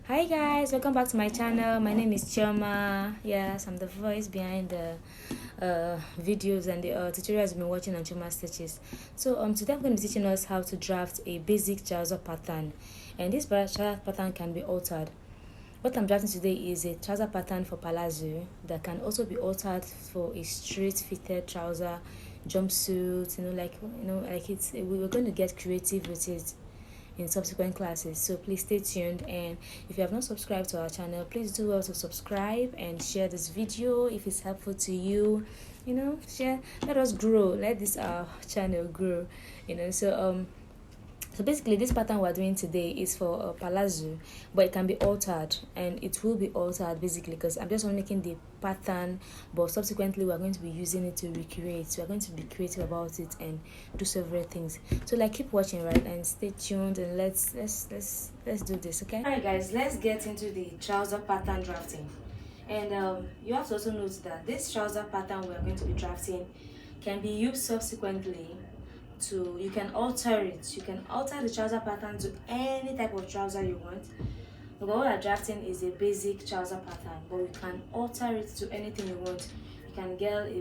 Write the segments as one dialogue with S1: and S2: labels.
S1: Hi guys, welcome back to my channel. My name is Chioma. Yes, I'm the voice behind the videos and the tutorials you've been watching on Chioma Stitches. So today I'm going to be teaching us how to draft a basic trouser pattern, and this trouser pattern can be altered. What I'm drafting today is a trouser pattern for palazzo that can also be altered for a straight fitted trouser, jumpsuit. We're going to get creative with it in subsequent classes, so please stay tuned. And if you have not subscribed to our channel, please do also subscribe and share this video if it's helpful to you. Share, let us grow, let this our channel grow. So basically, this pattern we're doing today is for a palazzo, but it can be altered, and it will be altered basically because I'm just only making the pattern, but subsequently we're going to be using it to recreate. So we're going to be creative about it and do several things. So keep watching, right, and stay tuned, and let's do this, okay? Alright guys, let's get into the trouser pattern drafting. And you have to also note that this trouser pattern we're going to be drafting can be used subsequently you can alter it. You can alter the trouser pattern to any type of trouser you want. But what we're drafting is a basic trouser pattern, but you can alter it to anything you want. You can get a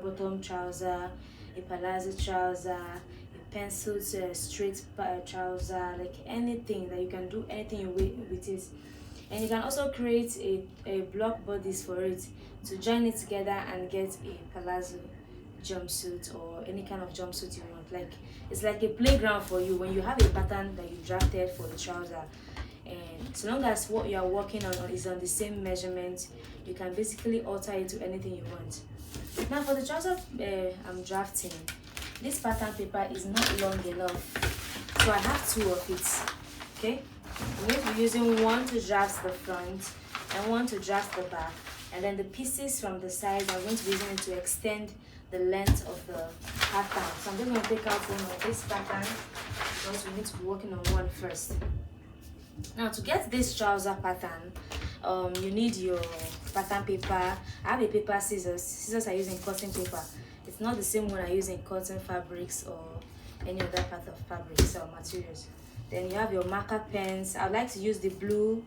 S1: bottom trouser, a palazzo trouser, a pencil straight trouser, like anything that you can do anything with it. And you can also create a block bodice for it to join it together and get a palazzo jumpsuit or any kind of jumpsuit you want. Like, it's like a playground for you when you have a pattern that you drafted for the trouser, and so long as what you are working on is on the same measurement, you can basically alter it to anything you want. Now for the trouser I'm drafting, this pattern paper is not long enough, so I have two of it. Okay, I'm going to be using one to draft the front and one to draft the back, and then the pieces from the sides I'm going to be using it to extend the length of the pattern. So I'm just going to take out one of this pattern because we need to be working on one first. Now to get this trouser pattern, you need your pattern paper. I have a paper scissors I use in cotton paper. It's not the same one I use in cotton fabrics or any other part of fabrics or materials. Then you have your marker pens. I like to use the blue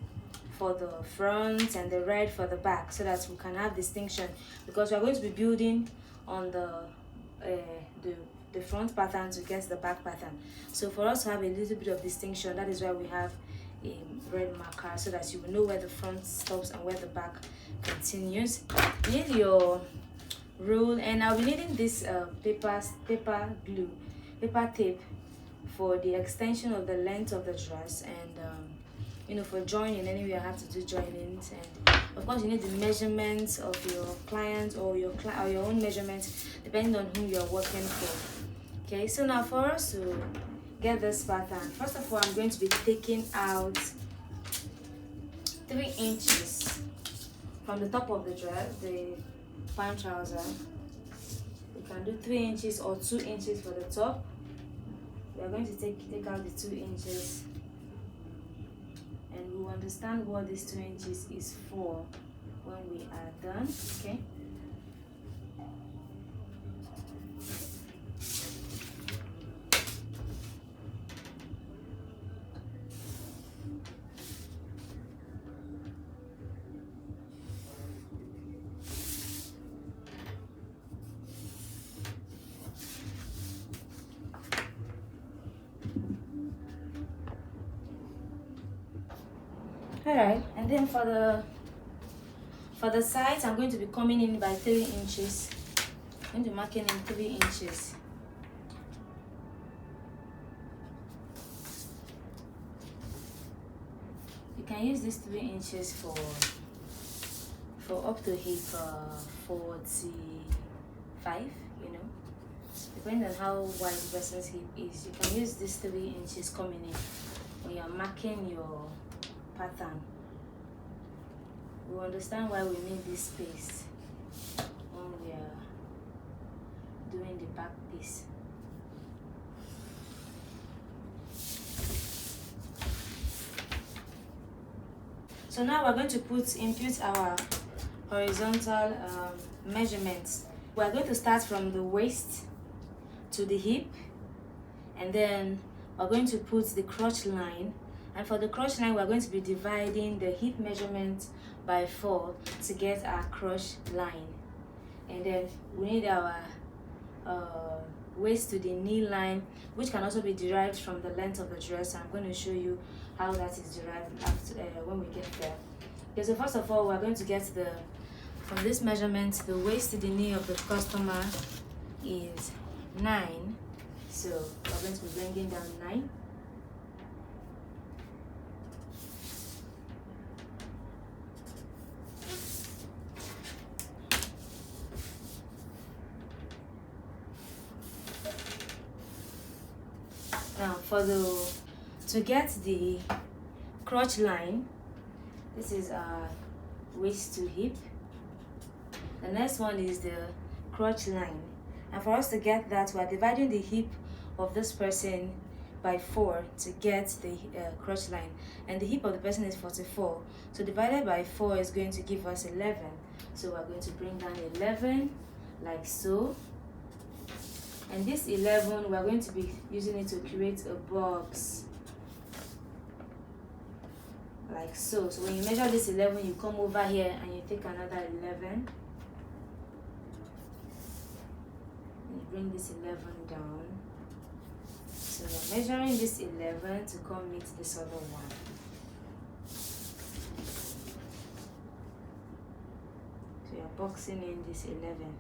S1: for the front and the red for the back, so that we can have distinction, because we are going to be building on the front pattern to get the back pattern. So for us to have a little bit of distinction, that is why we have a red marker, so that you will know where the front stops and where the back continues. You need your rule, and I'll be needing this paper tape for the extension of the length of the dress, and for joining. Anyway, I have to do joinings, and of course you need the measurements of your client or your own measurements, depending on whom you're working for. Okay, so now for us to get this pattern, first of all, I'm going to be taking out 3 inches from the top of the dress, the palm trouser. You can do 3 inches or 2 inches for the top. We are going to take out the 2 inches, and we'll understand what this 2 inches is for when we are done. Okay, alright, and then for the sides, I'm going to be coming in by 3 inches. I'm going to be marking in 3 inches. You can use this 3 inches for up to hip 45, depending on how wide the person's hip is. You can use this 3 inches coming in when you're marking your pattern. We understand why we need this space when we are doing the back piece. So now we're going to input our horizontal measurements. We're going to start from the waist to the hip, and then we're going to put the crotch line And for the crotch line, we're going to be dividing the hip measurement by 4 to get our crotch line. And then we need our waist to the knee line, which can also be derived from the length of the dress. I'm going to show you how that is derived after, when we get there. Okay, so first of all, we're going to get from this measurement, the waist to the knee of the customer is 9. So we're going to be bringing down 9. Now to get the crotch line, this is our waist to hip. The next one is the crotch line. And for us to get that, we are dividing the hip of this person by 4 to get the crotch line. And the hip of the person is 44. So divided by 4 is going to give us 11. So we're going to bring down 11 like so. And this 11, we're going to be using it to create a box like so. So when you measure this 11, you come over here and you take another 11. And you bring this 11 down. So we're measuring this 11 to come meet this other one. So you're boxing in this 11.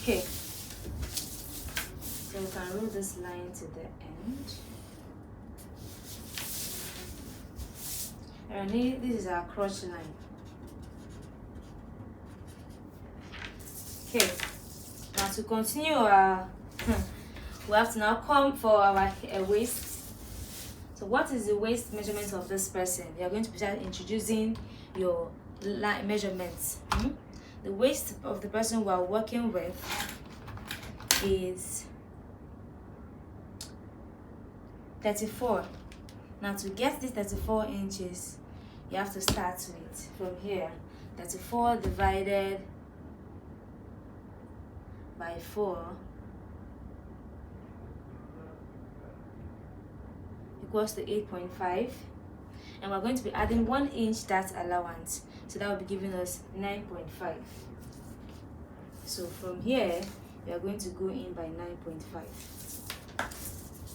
S1: Okay, so we can roll this line to the end. And this is our crotch line. Okay, now to continue our we have to now come for our waist. So what is the waist measurement of this person? We are going to be introducing your line measurements. The waist of the person we are working with is 34. Now to get this 34 inches, you have to start with from here. 34 divided by 4 equals to 8.5. And we're going to be adding 1 inch that allowance. So that will be giving us 9.5. So from here, we are going to go in by 9.5.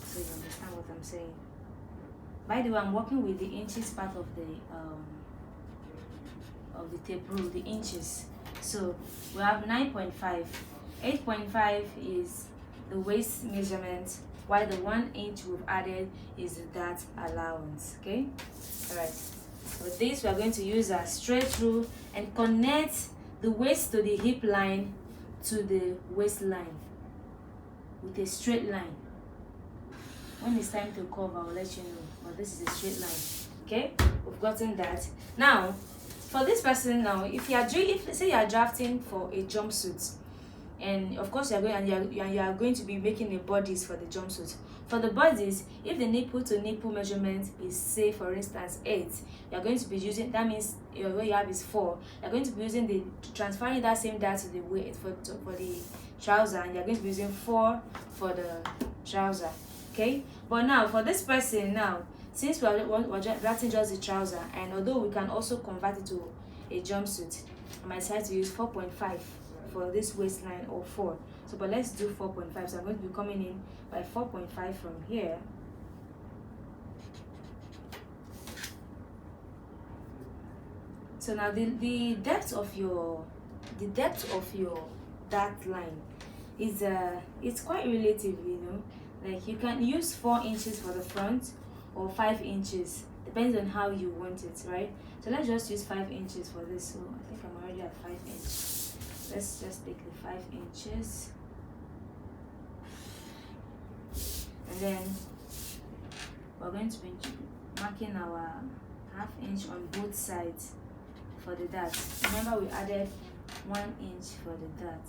S1: So you understand what I'm saying. By the way, I'm working with the inches part of the tape rule, the inches. So we have 9.5. 8.5 is the waist measurement, while the 1 inch we've added is that allowance. Okay. All right. For this, we are going to use a straight rule and connect the waist to the hip line to the waistline with a straight line. When it's time to curve, I will let you know. But this is a straight line. Okay, we've gotten that. Now, for this person, now, if say you are drafting for a jumpsuit, and of course you are going to be making a bodies for the jumpsuit. For the bodies, if the nipple to nipple measurement is, say for instance 8, you are going to be using, that means what you have is 4. You are going to be using transferring that same data to the weight for the trouser, and you are going to be using 4 for the trouser. Okay, but now for this person, now since we're drafting just the trouser, and although we can also convert it to a jumpsuit, I might decide to use 4.5 for this waistline or 4. So but let's do 4.5. So I'm going to be coming in by 4.5 from here. So now the depth of your that line is it's quite relative, you know. Like you can use 4 inches for the front or 5 inches, depends on how you want it, right? So let's just use 5 inches for this. So I think I'm already at 5 inches. Let's just take the 5 inches, and then we're going to be marking our ½ inch on both sides for the dart. Remember we added 1 inch for the dart,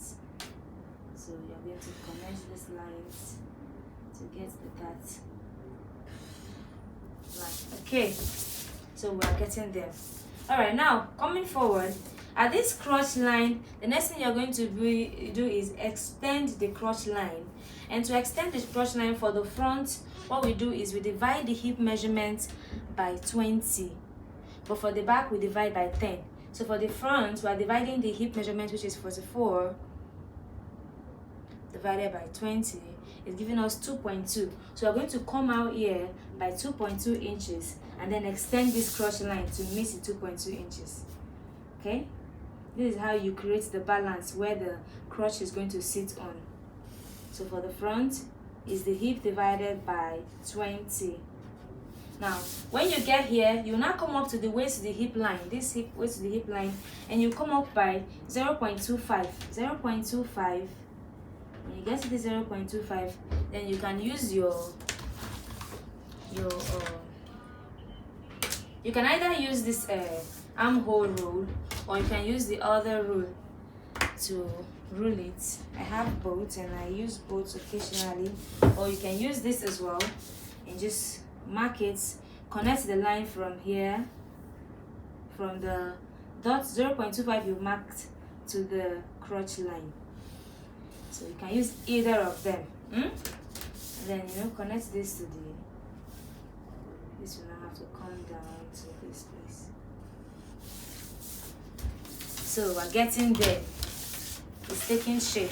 S1: so you're going to connect these lines to get the dart line. Okay, so we're getting there. All right, now coming forward, At this crotch line, the next thing you're going to do is extend the crotch line. And to extend the crotch line for the front, what we do is we divide the hip measurement by 20. But for the back, we divide by 10. So for the front, we are dividing the hip measurement, which is 44, divided by 20. It's giving us 2.2. So we're going to come out here by 2.2 inches and then extend this crotch line to meet the 2.2 inches. Okay? This is how you create the balance where the crotch is going to sit on. So for the front is the hip divided by 20. Now, when you get here, you now come up to the waist to the hip line, this hip waist to the hip line, and you come up by 0.25. 0.25. When you get to the 0.25, then you can use you can either use this armhole rule, or you can use the other rule to rule it. I have both and I use both occasionally, or you can use this as well and just mark it, connect the line from here, from the dot 0.25 you marked to the crotch line. So you can use either of them. And then connect this to the, this will now have to come down to this place. So we're getting there. It's taking shape.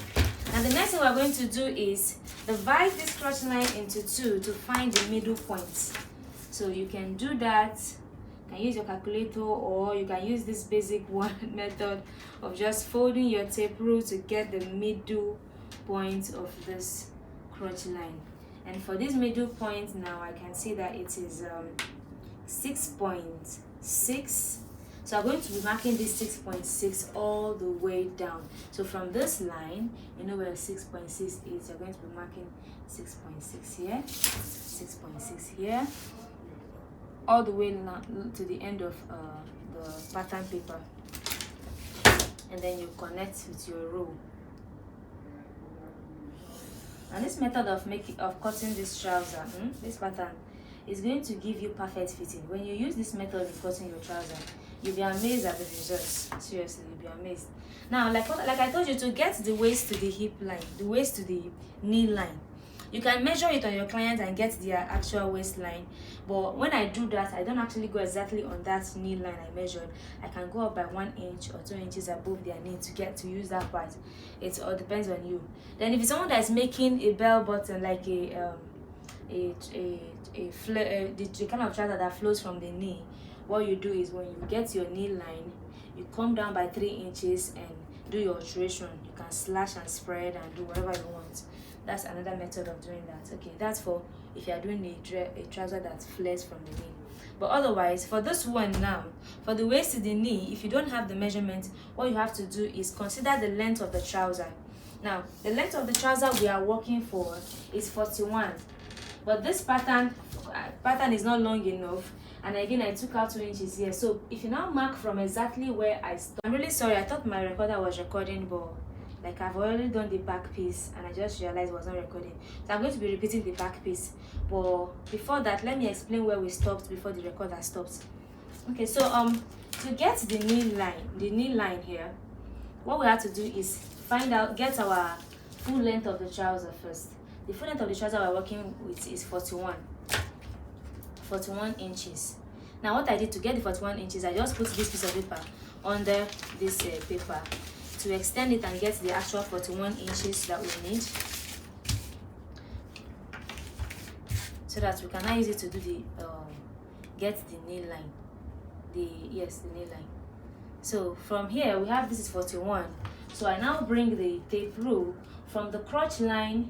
S1: Now the next thing we're going to do is divide this crotch line into two to find the middle point. So you can do that. You can use your calculator, or you can use this basic one method of just folding your tape rule to get the middle point of this crotch line. And for this middle point now, I can see that it is 6.6. So I'm going to be marking this 6.6 all the way down. So from this line, where 6.6 is, you're going to be marking 6.6 here, 6.6 here, all the way to the end of the pattern paper. And then you connect with your roll. And this method of cutting this trouser, this pattern, is going to give you perfect fitting. When you use this method of cutting your trouser, you'll be amazed at the results. Seriously, you'll be amazed. Now, like I told you, to get the waist to the hip line, the waist to the knee line, you can measure it on your client and get their actual waistline. But when I do that, I don't actually go exactly on that knee line I measured. I can go up by 1 inch or 2 inches above their knee to use that part. It all depends on you. Then if it's someone that's making a bell bottom, like the kind of trouser that flows from the knee, what you do is when you get your knee line, you come down by 3 inches and do your alteration. You can slash and spread and do whatever you want. That's another method of doing that. Okay, that's for if you are doing a trouser that flares from the knee. But otherwise, for this one now, for the waist to the knee, if you don't have the measurement, what you have to do is consider the length of the trouser. Now, the length of the trouser we are working for is 41. But this pattern is not long enough. And again, I took out 2 inches here. So if you now mark from exactly where I stopped, I'm really sorry, I thought my recorder was recording, but like I've already done the back piece and I just realized it was not recording. So I'm going to be repeating the back piece. But before that, let me explain where we stopped before the recorder stopped. Okay, so to get the knee line here, what we have to do is get our full length of the trouser first. The full length of the trouser we're working with is 41 inches. Now what I did to get the 41 inches, I just put this piece of paper under this paper to extend it and get the actual 41 inches that we need, so that we can now use it to do the get the knee line, the knee line. So from here we have, this is 41. So I now bring the tape rule from the crotch line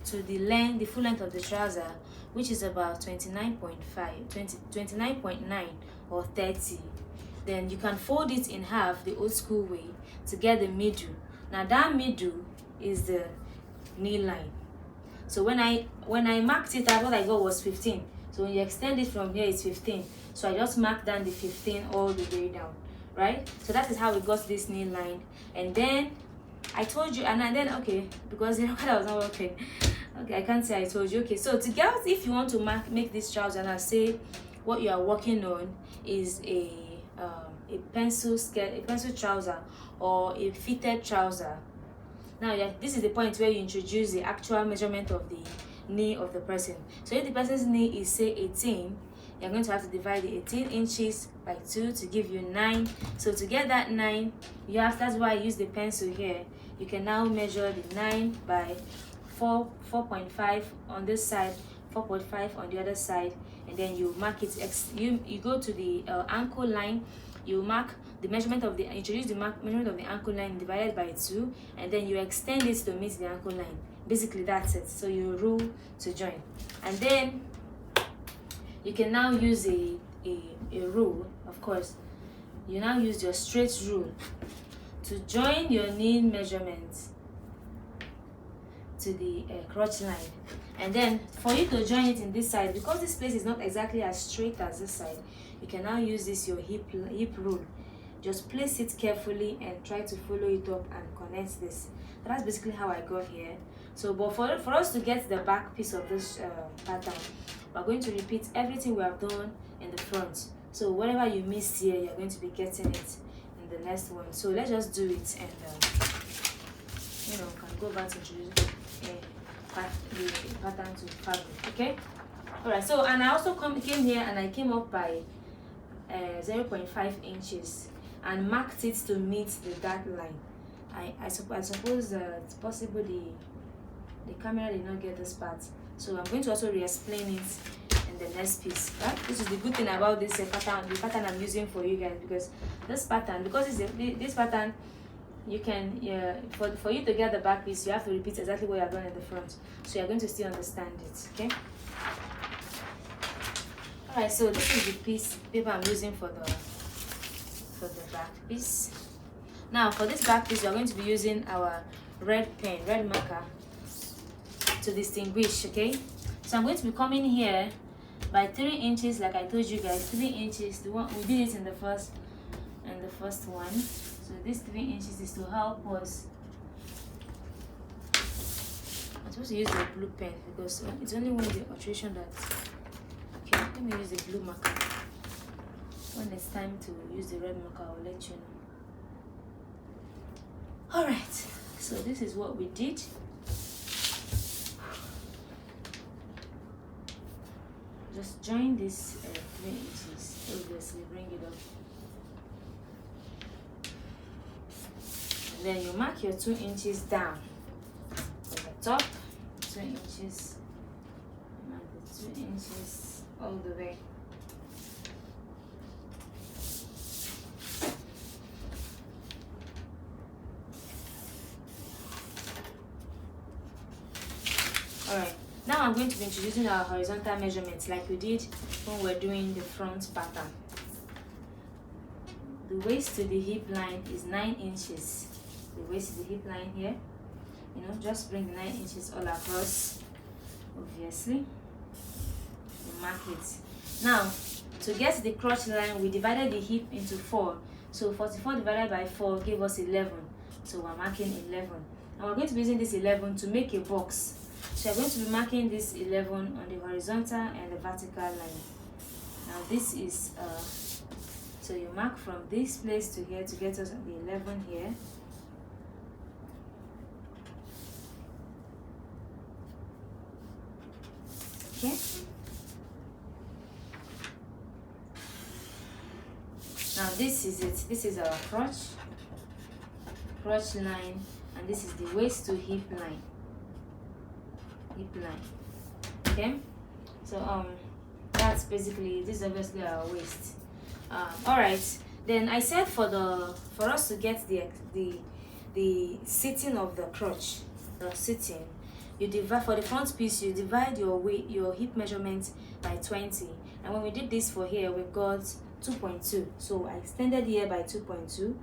S1: to the full length of the trouser, which is about 29.9 or 30. Then you can fold it in half the old school way to get the middle. Now that middle is the knee line. So when I marked it out, what I got was 15. So when you extend it from here, it's 15. So I just marked down the 15 all the way down, right? So that is how we got this knee line. And then I told you, and then okay, because the recorder was not working. Okay, I can't say I told you. Okay, so to get, if you want to make this trouser, and I say what you are working on is a a pencil skirt, a pencil trouser, or a fitted trouser. Now, yeah, this is the point where you introduce the actual measurement of the knee of the person. So if the person's knee is say 18, you're going to have to divide the 18 inches by 2 to give you 9. So to get that 9, that's why I use the pencil here. You can now measure the 9 by 4.5 on this side, 4.5 on the other side, and then you mark it. You go to the ankle line, you mark the measurement of the measurement of the ankle line divided by 2, and then you extend it to meet the ankle line. Basically, that's it. So you rule to join, and then you can now use a rule. Of course, you now use your straight rule to join your knee measurement to the crotch line. And then for you to join it in this side, because this place is not exactly as straight as this side, you can now use this your hip rule. Just place it carefully and try to follow it up and connect this. So that's basically how I got here. So but for us to get the back piece of this pattern, we're going to repeat everything we have done in the front. So whatever you missed here, you're going to be getting it in the next one. So let's just do it, and can go back to introduce the pattern to fabric. Okay. All right. So and I also came here and I came up by 0.5 inches and marked it to meet the dark line. I suppose it's possible the camera did not get this part, so I'm going to also re-explain it in the next piece. Right? This is the good thing about this pattern, the pattern I'm using for you guys, because this pattern, this pattern, you can for you to get the back piece, you have to repeat exactly what you have done in the front, so you're going to still understand it. Okay. All right. So this is the paper I'm using for the back piece. Now for this back piece, we're going to be using our red marker to distinguish. Okay. So I'm going to be coming here by 3 inches, like I told you guys, 3 inches. The one we did it in the first one. So this 3 inches is to help us. I'm supposed to use the blue pen because it's only when the alteration that. Okay, let me use the blue marker. When it's time to use the red marker, I'll let you know. All right. So this is what we did. Just join this 3 inches. Obviously, bring it up. Then you mark your 2 inches down from the top, 2 inches, mark the 2 inches all the way. Alright, now I'm going to be introducing our horizontal measurements like we did when we're doing the front pattern. The waist to the hip line is 9 inches. The waist to the hip line here, just bring the 9 inches all across. Obviously, you mark it. Now to get the crotch line, we divided the hip into 4, so 44 divided by 4 gave us 11, so we're marking 11, and we're going to be using this 11 to make a box. So we're going to be marking this 11 on the horizontal and the vertical line. Now this is so you mark from this place to here to get us the 11 here. Okay. Now this is it. This is our crotch line, and this is the waist to hip line. Okay. So that's basically, this is obviously our waist. All right. Then I said for us to get the sitting of the crotch, the sitting, you divide for the front piece. You divide your hip measurement by 20, and when we did this for here, we got 2.2. So I extended here by 2.2,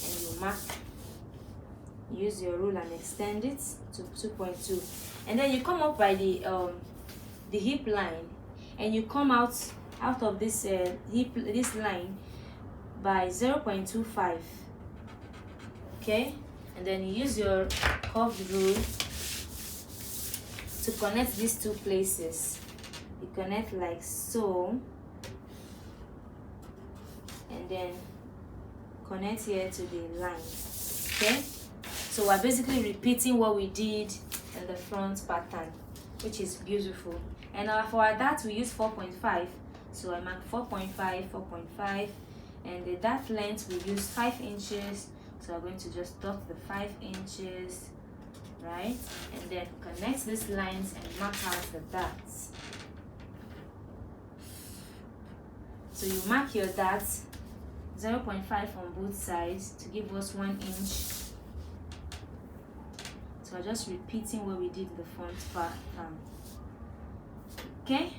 S1: and you mark. Use your rule and extend it to 2.2, and then you come up by the hip line, and you come out of this this line by 0.25. Okay, and then you use your curved rule to connect these two places. You connect like so, and then connect here to the line. Okay, so we're basically repeating what we did in the front pattern, which is beautiful. And for our dart we use 4.5, so I mark 4.5, 4.5, and the dart length we use 5 inches, so I'm going to just dot the 5 inches, right, and then connect these lines and mark out the darts. So you mark your darts 0.5 on both sides to give us 1 inch. So I'm just repeating what we did in the front pattern. Okay,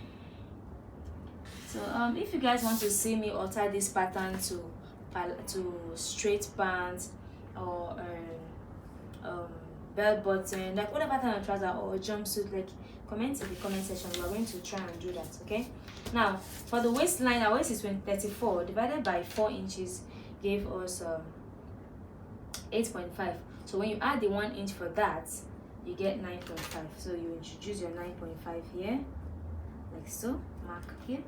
S1: so if you guys want to see me alter this pattern to straight pants or bell button, like whatever pattern of trouser or jumpsuit, like comment in the comment section. We're going to try and do that. Okay, now for the waistline, our waist is 34 divided by 4 inches gave us 8.5. So when you add the 1 inch for that, you get 9.5. So you introduce your 9.5 here, like so, mark here,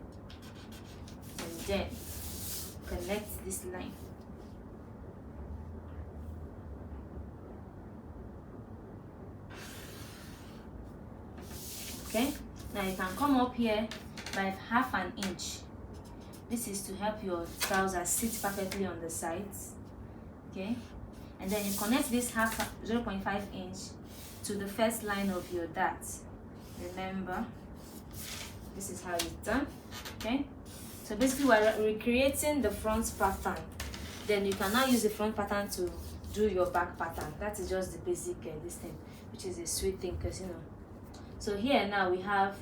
S1: and then connect this line. Okay, now you can come up here by ½ an inch. This is to help your trouser sit perfectly on the sides. Okay, and then you connect this 0.5 inch to the first line of your dart. Remember, this is how it's done. Okay, so basically we're recreating the front pattern. Then you can now use the front pattern to do your back pattern. That is just the basic this thing, which is a sweet thing, because you know. So here now we have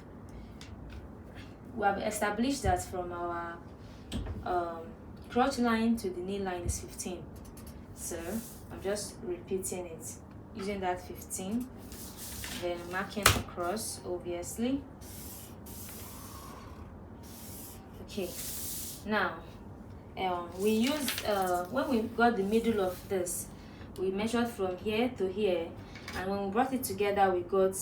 S1: established that from our crotch line to the knee line is 15. So I'm just repeating it using that 15, then marking across, obviously. Okay, now we used when we got the middle of this, we measured from here to here, and when we brought it together we got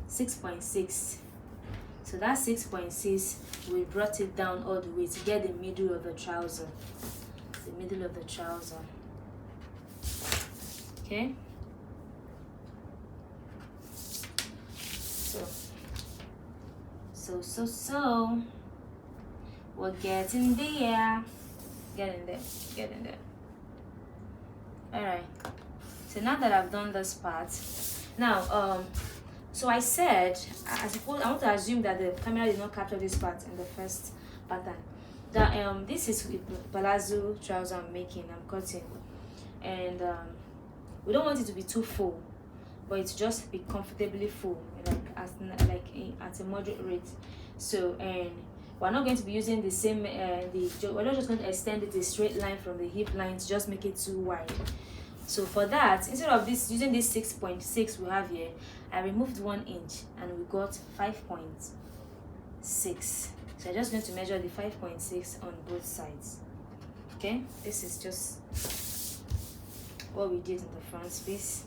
S1: 6.6. So that 6.6, we brought it down all the way to get the middle of the trouser. The middle of the trouser. Okay. So we're getting there. Getting there. Alright. So now that I've done this part, now so I said, I suppose I want to assume that the camera did not capture this part in the first pattern. That this is a palazzo trouser I'm cutting, and we don't want it to be too full, but it just be comfortably full, like at a moderate rate. So, and we're not going to be using the same we're not just going to extend it a straight line from the hip line to just make it too wide. So for that, instead of using this 6.6 we have here, I removed 1 inch and we got 5.6. So I'm just going to measure the 5.6 on both sides. Okay, this is just what we did in the front piece.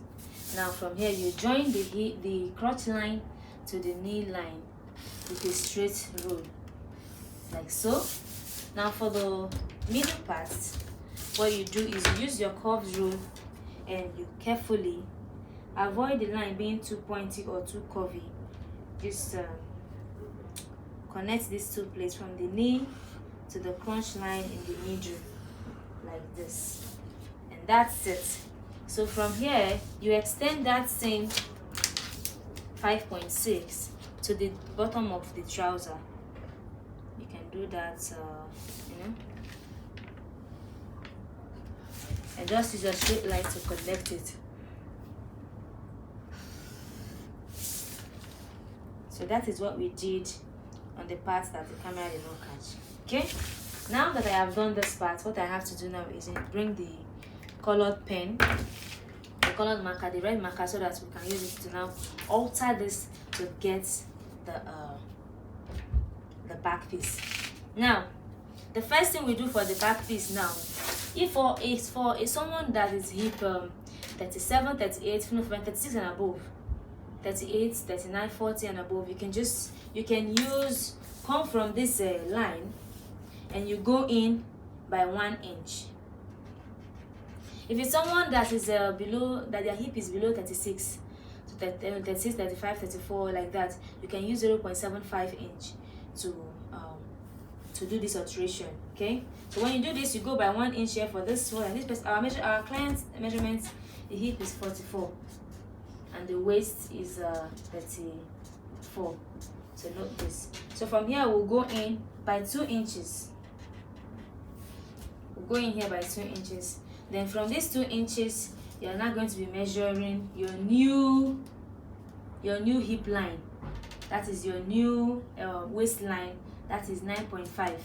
S1: Now from here you join the crotch line to the knee line with a straight roll, like so. Now for the middle part, what you do is you use your curved rule and you carefully avoid the line being too pointy or too curvy. Just connect these two plates from the knee to the crunch line in the middle, like this, and that's it. So from here you extend that same 5.6 to the bottom of the trouser. You can do that, you know, and just use a straight line to connect it. So that is what we did on the part that the camera did not catch. Okay, now that I have done this part, what I have to do now is bring the colored pen, the colored marker, the red marker, so that we can use it to now alter this to get the back piece. Now the first thing we do for the back piece now, if for someone that is hip 37, 38, 36 and above, 38, 39, 40 and above, you can come from this line and you go in by 1 inch. If it's someone that is below, that their hip is below 36, so 36, 35, 34, like that, you can use 0.75 inch to do this alteration. Okay, so when you do this, you go by 1 inch here for this one. And this our client's measurement, the hip is 44 and the waist is 34. So note this. So from here we'll go in by 2 inches. We'll go in here by 2 inches. Then from these 2 inches, you're now going to be measuring your new hip line. That is your new waistline. That is 9.5.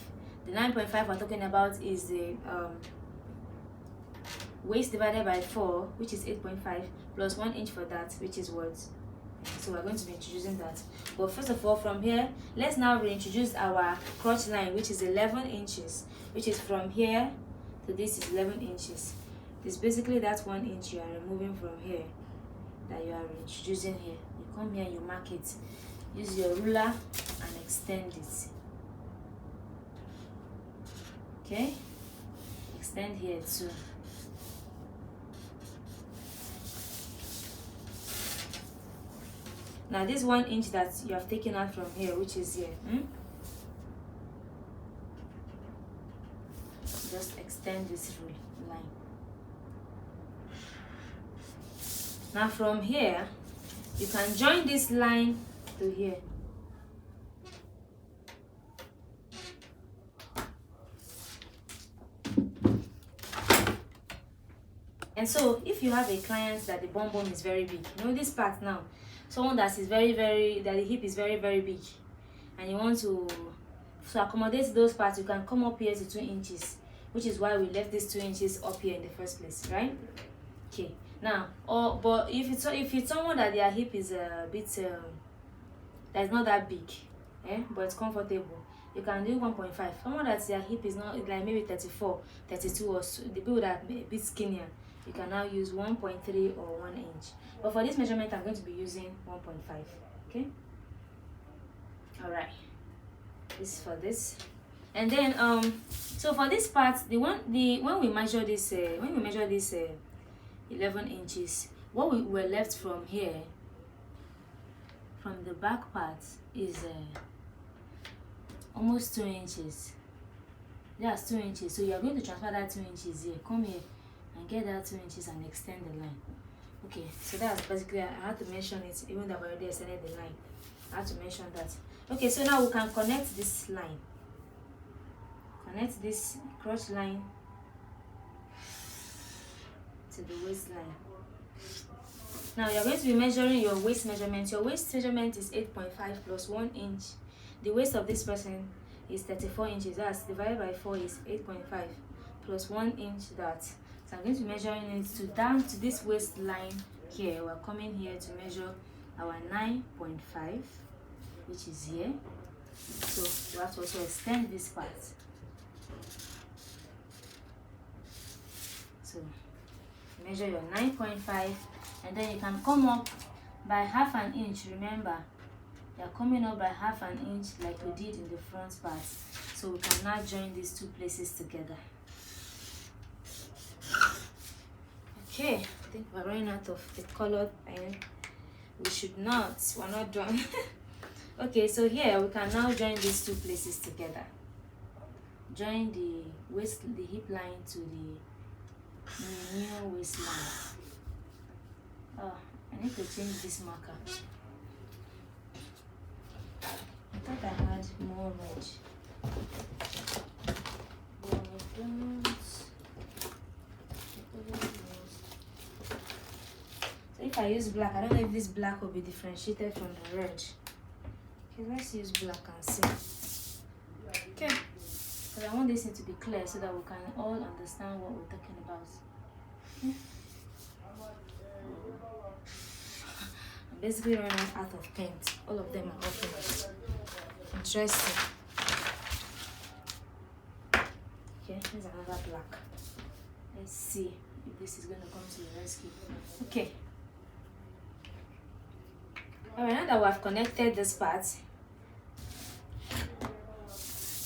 S1: The 9.5 we're talking about is the waist divided by 4, which is 8.5, plus 1 inch for that, which is what? So we're going to be introducing that. But first of all, from here, let's now reintroduce our crotch line, which is 11 inches, which is from here to this is 11 inches. It's basically that 1 inch you are removing from here that you are introducing here. You come here, you mark it, use your ruler and extend it. Okay, extend here too. Now this 1 inch that you have taken out from here, which is here, just extend this line. Now from here, you can join this line to here. And so if you have a client that the bum bum is very big, you know this part now, someone that is that the hip is very big, and you want to accommodate those parts, you can come up here to 2 inches, which is why we left these 2 inches up here in the first place, right? Okay, now but if it's someone that their hip is a bit that's not that big, but it's comfortable, you can do 1.5. Someone that their hip is not like maybe 34, 32, or so, the people that are a bit skinnier, you can now use 1.3 or 1 inch. But for this measurement, I'm going to be using 1.5. Okay. All right. This is for this, and then so for this part, when we measure this 11 inches, what we were left from here, from the back part, is almost 2 inches. That's 2 inches. So you are going to transfer that 2 inches here. Come here and get that 2 inches and extend the line. Okay, so that's basically, I had to mention it, even though I already extended the line. I had to mention that. Okay, so now we can connect this line. Connect this crotch line to the waistline. Now you're going to be measuring your waist measurement. Your waist measurement is 8.5 plus 1 inch. The waist of this person is 34 inches. That's divided by 4 is 8.5 plus 1 inch that. So I'm going to be measuring it to down to this waistline here. We're coming here to measure our 9.5, which is here. So we have to also extend this part. So measure your 9.5, and then you can come up by half an inch. Remember, you're coming up by half an inch like we did in the front part. So we can now join these two places together. Okay, I think we're running out of the colored pen. We should not, we're not done. Okay, so here we can now join these two places together. Join the hip line to the new waistline. Oh, I need to change this marker. I thought I had more red. But I don't. So if I use black, I don't know if this black will be differentiated from the red. Okay, let's use black and see. Okay, because I want this thing to be clear so that we can all understand what we're talking about. Okay. I'm basically running out of paint. All of them are all finished. Interesting. Okay, here's another black. Let's see if this is going to come to the rescue. Okay. Alright, now that we have connected this part,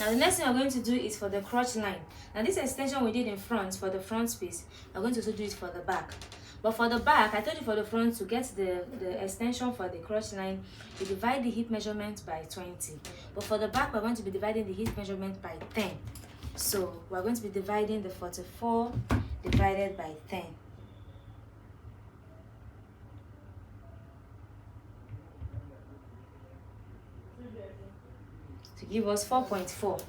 S1: Now the next thing we're going to do is for the crotch line. Now this extension we did in front for the front piece, we're going to also do it for the back. But for the back, I told you for the front, to get the extension for the crotch line, we divide the hip measurement by 20. But for the back, we're going to be dividing the hip measurement by 10. So we're going to be dividing the 44 divided by 10. To give us 4.4.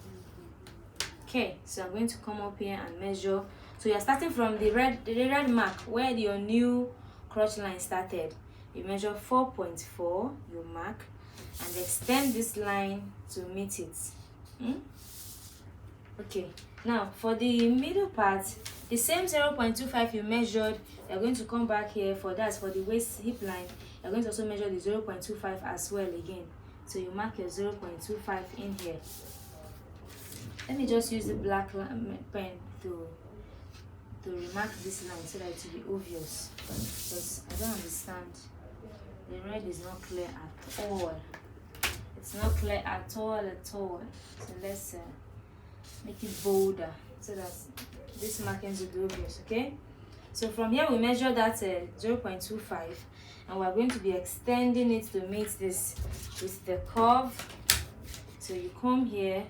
S1: Okay, so I'm going to come up here and measure. So you're starting from the red mark where your new crotch line started. You measure 4.4, you mark, and extend this line to meet it. Okay, now for the middle part, the same 0.25 you measured, you're going to come back here for that. For the waist hip line, you're going to also measure the 0.25 as well again. So you mark your 0.25 in here. Let me just use the black pen to remark this line so that it will be obvious, because I don't understand. The red is not clear at all. It's not clear at all. So let's make it bolder so that this markings will be obvious. Okay, so from here we measure that 0.25, and we're going to be extending it to meet this with the curve. So you come here,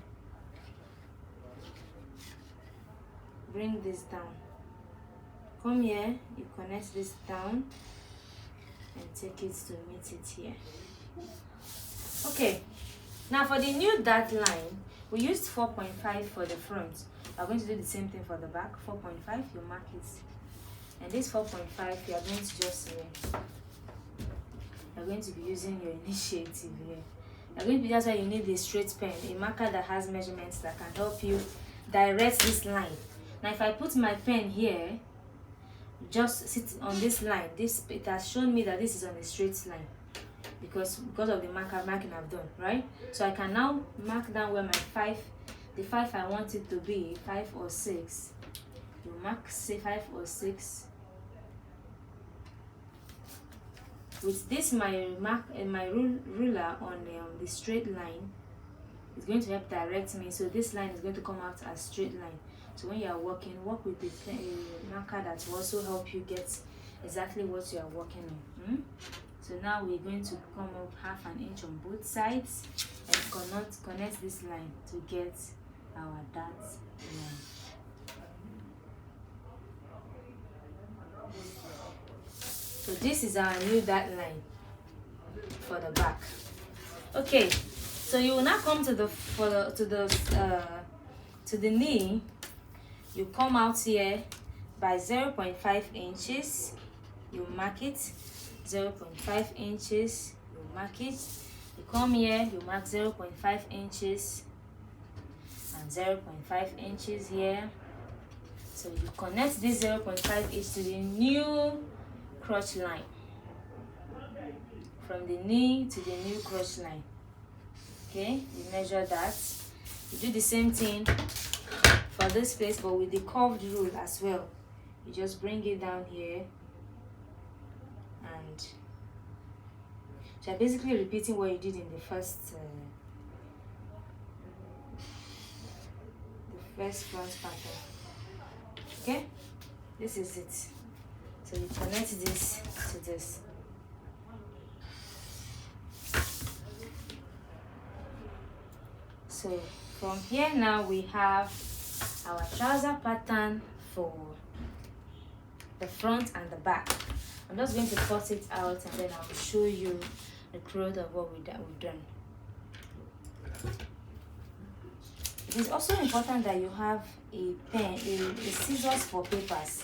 S1: bring this down, come here, you connect this down and take it to meet it here. Okay, now for the new dart line, we used 4.5 for the front. We're going to do the same thing for the back. 4.5, you mark it, and this 4.5 you are going to just you're going to be using your initiative here. You're going to be, that's why you need a straight pen, a marker that has measurements that can help you direct this line. Now if I put my pen here, just sit on this line, it has shown me that this is on a straight line because of the marking I've done, right? So I can now mark down where my the 5 I want it to be, 5 or 6. You mark, say 5 or 6. With this, my ruler on the straight line is going to help direct me. So this line is going to come out as straight line. So when you are working, work with the marker that will also help you get exactly what you are working on. So now we're going to come up half an inch on both sides and connect this line to get our dart line. So this is our new dart line for the back. Okay, so you will now come to the knee. You come out here by 0.5 inches. You mark it. 0.5 inches. You mark it. You come here. You mark 0.5 inches and 0.5 inches here. So you connect this 0.5 inch to the new crotch line, from the knee to the new crotch line. Okay, you measure that. You do the same thing for this place, but with the curved rule as well. You just bring it down here, and so you're basically repeating what you did in the first front pattern. Okay, this is it. So you connect this to this. So from here now we have our trouser pattern for the front and the back. I'm just going to cut it out and then I will show you the growth of what we've done. It is also important that you have a pen, a scissors for papers,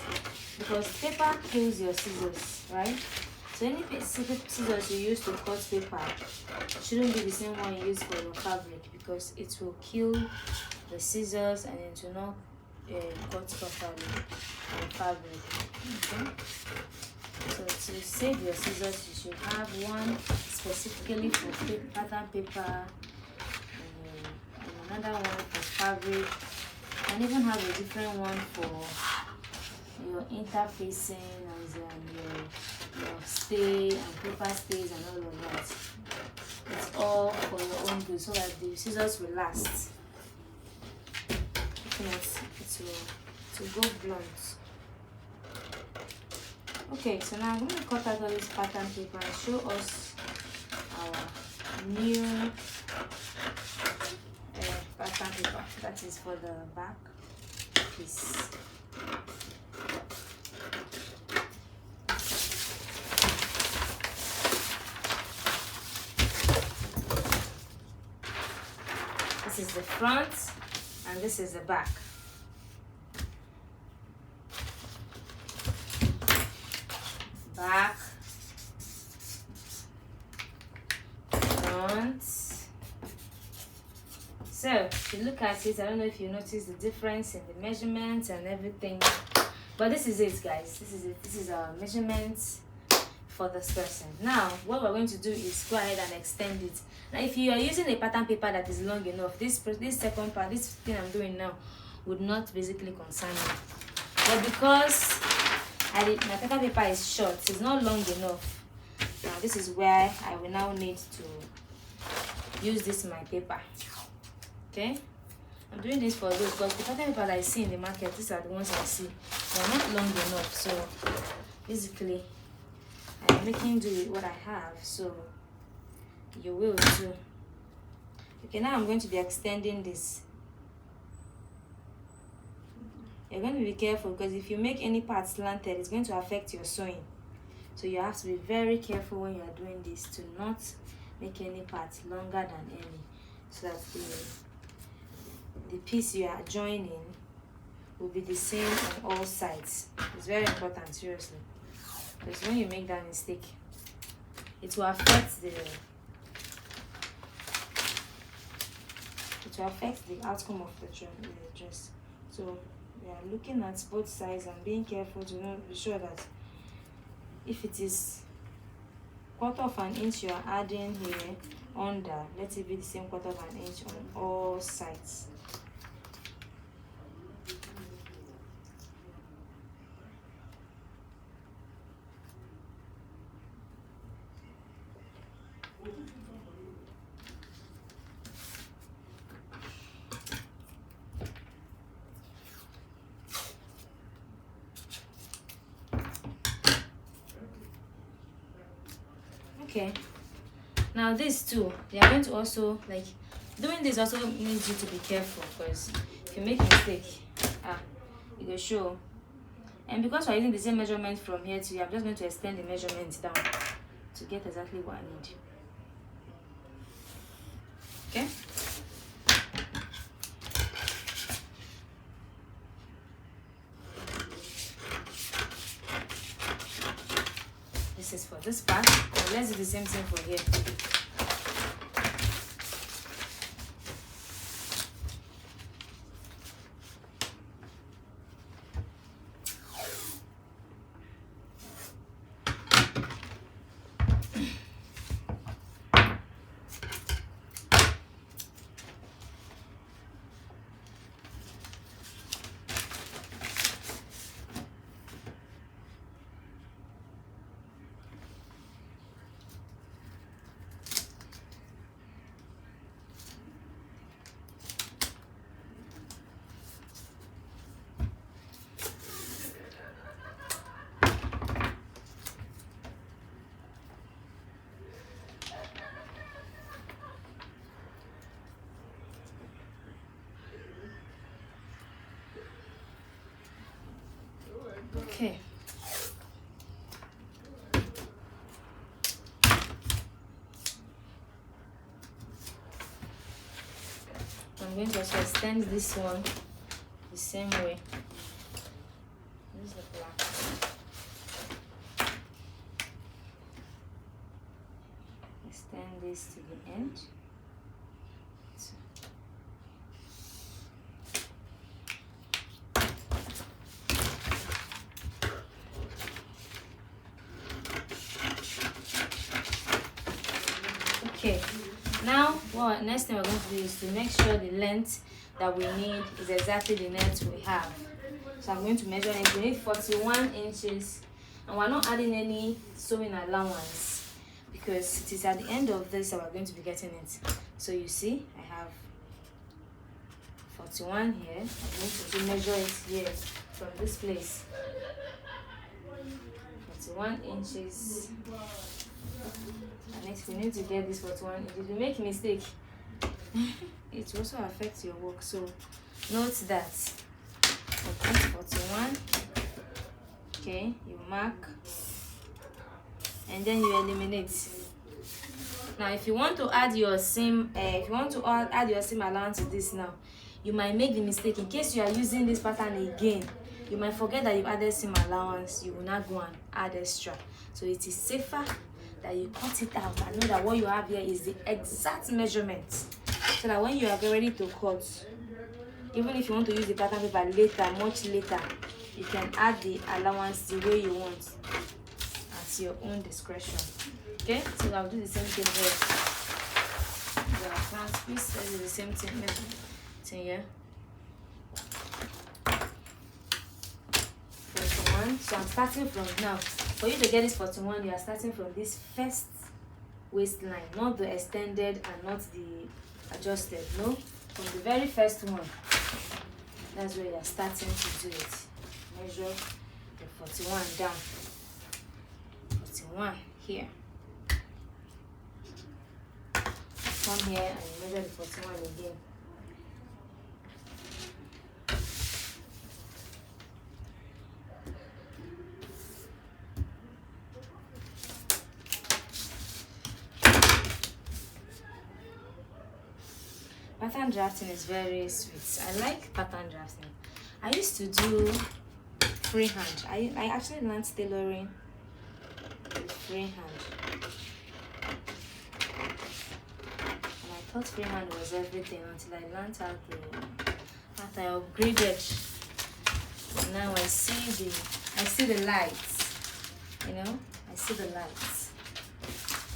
S1: because paper kills your scissors, right? So any scissors you use to cut paper shouldn't be the same one you use for your fabric, because it will kill the scissors and it will not cut properly on fabric. Okay? So to save your scissors, you should have one specifically for pattern paper, and another one for fabric, and even have a different one for your interfacing and your stay and paper stays and all of that. It's all for your own good so that the scissors will last. looking at it to go blunt. Okay, so now I'm going to cut out all this pattern paper and show us our new pattern paper that is for the back piece. This is the front and this is the back. Back, front. So if you look at it, I don't know if you notice the difference in the measurements and everything, but this is it, guys. This is it. This is our measurements for this person. Now what we're going to do is go ahead and extend it. Now if you are using a pattern paper that is long enough, this second part, this thing I'm doing now, would not basically concern me, but because my pattern paper is short, it's not long enough. Now this is where I will now need to use this my paper. Okay, I'm doing this for those because the pattern paper that I see in the market, these are the ones I see, they're not long enough. So basically I'm making do with what I have, so you will too. Okay, now I'm going to be extending this. You're going to be careful because if you make any part slanted, it's going to affect your sewing. So you have to be very careful when you are doing this to not make any part longer than any, so that the piece you are joining will be the same on all sides. It's very important, seriously, because when you make that mistake, it will affect the outcome of the dress. So we are looking at both sides and being careful to be sure that if it is 1/4 inch you are adding here under, let it be the same 1/4 inch on all sides. Okay, now these two, they are going to also, like, doing this also needs you to be careful, because if you make a mistake, it will show. And because we're using the same measurement from here to here, I'm just going to extend the measurements down to get exactly what I need. Okay, this is for this part. Now let's do the same thing for here. Okay. I'm going to also extend this one the same way. This is the black. Extend this to the end. Okay, now what next thing we're going to do is to make sure the length that we need is exactly the length we have. So I'm going to measure it. We need 41 inches, and we're not adding any sewing allowance because it is at the end of this that we're going to be getting it. So you see, I have 41 here. I'm going to measure it here from this place. 41 inches. And next, we need to get this 41 inches. If you make a mistake, it will also affect your work. So note that. Okay, 41. Okay, you mark, and then you eliminate. Now, if you want to add your seam, add your seam allowance to this now, you might make the mistake. In case you are using this pattern again, you might forget that you've added seam allowance. You will not go and add extra. So it is safer that you cut it out and know that what you have here is the exact measurement, so that when you are ready to cut, even if you want to use the pattern paper later, much later, you can add the allowance the way you want at your own discretion. Okay, so I'll do the same thing here. The front piece, let's do the same thing here. 41. So I'm starting from now. For you to get this 41, you are starting from this first waistline, not the extended and not the adjusted. No, from the very first one. That's where you are starting to do it. Measure the 41 down. 41 here. Come here and measure the 41 again. Pattern drafting is very sweet. I like pattern drafting. I used to do freehand. I actually learned tailoring with freehand. And I thought freehand was everything until I learned how to, after I upgraded. And now I see the lights. You know, I see the lights.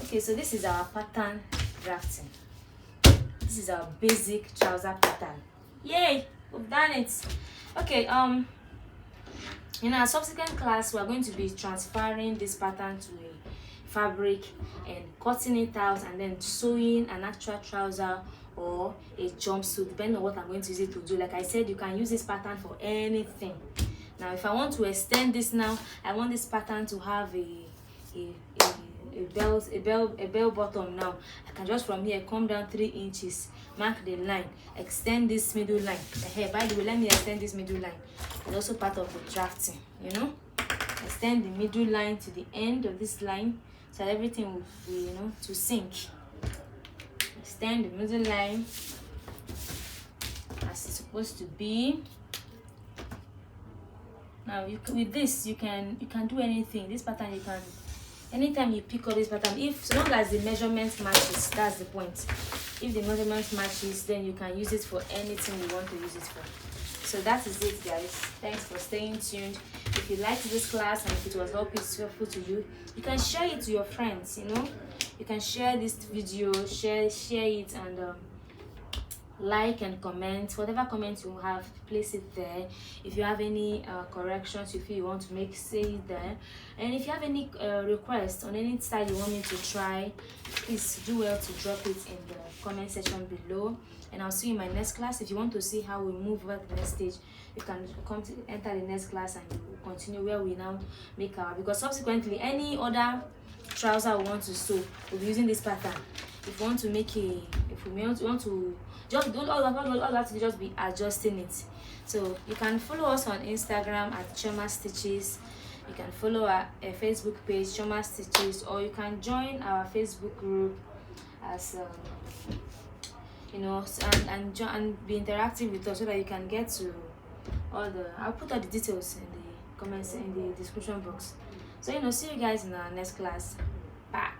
S1: Okay, so this is our pattern drafting. This is our basic trouser pattern. Yay, we've done it. Okay, in our subsequent class, we are going to be transferring this pattern to a fabric and cutting it out and then sewing an actual trouser or a jumpsuit, depending on what I'm going to use it to do. Like I said, you can use this pattern for anything. Now, if I want to extend this now, I want this pattern to have a bell bottom. Now I can just from here come down 3 inches, mark the line, extend this middle line. By the way, let me extend this middle line. It's also part of the drafting, you know. Extend the middle line to the end of this line so that everything will be, you know, to sync. Extend the middle line as it's supposed to be. Now with this you can do anything. This pattern you can, anytime you pick up this pattern, if so long as the measurement matches, that's the point. If the measurement matches, then you can use it for anything you want to use it for. So that is it, guys. Thanks for staying tuned. If you liked this class and if it was helpful to you, you can share it to your friends. You know, you can share this video, share it, and like and comment. Whatever comments you have, place it there. If you have any corrections you feel you want to make, say it there. And if you have any requests on any style you want me to try, please do well to drop it in the comment section below. And I'll see you in my next class. If you want to see how we move over the next stage, you can come to enter the next class and you will continue where we now make our, because subsequently any other trouser we want to sew, we'll be using this pattern. If you want to make a, if we want to just do all that to just be adjusting it. So you can follow us on Instagram at Choma Stitches. You can follow our Facebook page Choma Stitches, or you can join our Facebook group as you know, and be interactive with us so that you can get to all the, I'll put all the details in the comments in the description box. So you know, see you guys in our next class. Bye.